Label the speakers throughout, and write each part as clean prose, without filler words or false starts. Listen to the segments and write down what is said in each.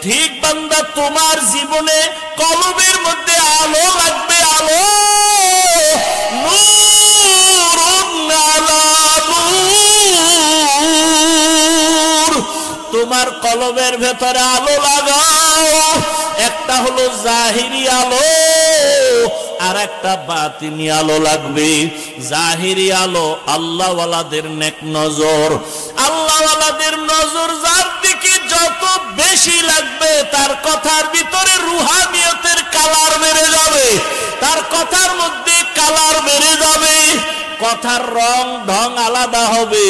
Speaker 1: ঠিক বান্দা তোমার জীবনে কলবের মধ্যে আলো লাগবে, আলো, নূরুন আলা নূর। তোমার কলবের ভেতরে আলো লাগাও। একটা হলো জাহিরি আলো, আর একটা বাতিনি আলো লাগবে। জাহিরি আলো আল্লাহওয়ালাদের নেক নজর, আল্লাহওয়ালাদের নজর যার দিকে যত বেশি লাগবে তার কথার ভিতরে রুহানিয়তের কালার বেড়ে যাবে, তার কথার মধ্যে কালার বেড়ে যাবে, কথার রং ঢং আলাদা হবে।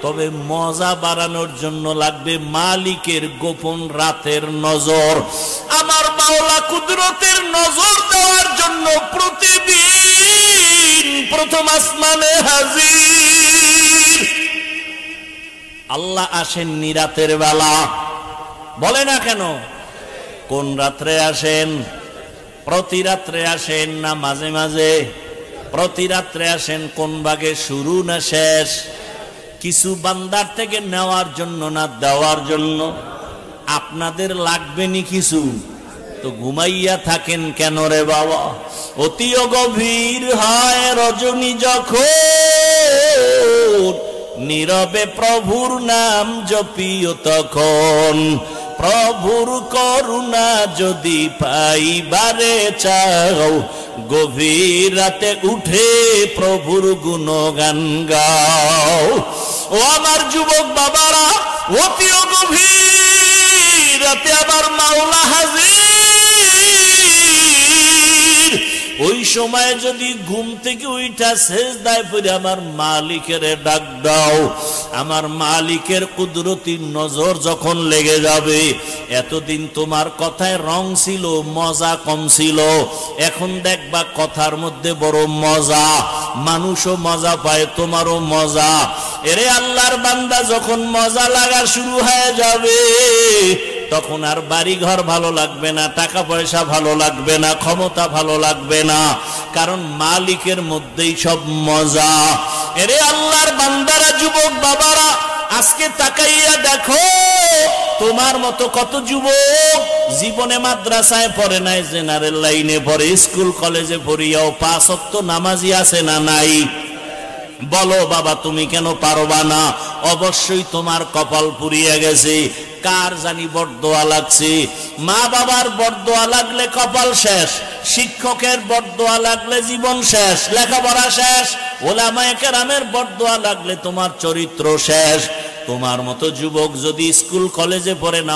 Speaker 1: তবে মজা বাড়ানোর জন্য লাগবে মালিকের গোপন রাতের নজর। আমার মাওলা কুদরতের নজর দেওয়ার জন্য প্রতিদিন প্রথম আসমানে হাজির। আল্লাহ আসেননি রাতের বেলা, বলে না কেন? কোন রাত্রে আসেন? প্রতি রাত্রে আসেন না মাঝে মাঝে? প্রতি রাত্রে আসেন। কোন ভাগে, শুরু না শেষ? কিছু বান্দার থেকে নেওয়ার জন্য না দেওয়ার জন্য? আপনাদের লাগবে নি কিছু, তো ঘুমাইয়া থাকেন কেন রে বাবা? অতিও গভীর হয় রজনী যখন, নীরবে প্রভুর নাম জপিও তখন। প্রভুর করুণা যদি পাইবারে চাও, গভীর রাতে উঠে প্রভুর গুণগান গাও। ও আমার যুবক বাবারা, অতিও গভীর রাতে আবার মাওলা হাজির। ওই সময় যদি ঘুম থেকে উঠা সেজদায় পড়ে আমার মালিকের ডাক দাও, আমার মালিকের কুদরতি নজর যখন লেগে যাবে। এতদিন তোমার কথায় রং ছিল, মজা কম ছিল, এখন দেখবা কথার মধ্যে বড় মজা, মানুষও মজা পায়, তোমারও মজা। এরে আল্লাহর বান্দা, যখন মজা লাগা শুরু হয়ে যাবে তখন আর বাড়ি ঘর ভালো লাগবে না, টাকা পয়সা ভালো লাগবে না, ক্ষমতা ভালো লাগবে না, কারণ মালিকের মধ্যেই সব মজা। এরে আল্লাহর বান্দারা, যুবক বাবারা, আজকে তাকাইয়া দেখো তোমার মতো কত যুবক জীবনে মাদ্রাসায় পড়ে নাই, জেনারেল লাইনে পড়ে, স্কুল কলেজে পড়িয়াও 5 ওয়াক্ত নামাজি আছে না নাই? বলো বাবা, তুমি কেন পারবা না? অবশ্যই তোমার কপাল পুড়িয়ে গেছে। কার জানি বরদোয়া লাগছে। মা বাবার বরদোয়া লাগলে কপাল শেষ, শিক্ষকের বরদোয়া লাগলে জীবন শেষ, লেখাপড়া শেষ, ওলামায়ে কেরামের বরদোয়া লাগলে তোমার চরিত্র শেষ। তোমার মতো যুবক যদি স্কুল কলেজে পড়ে না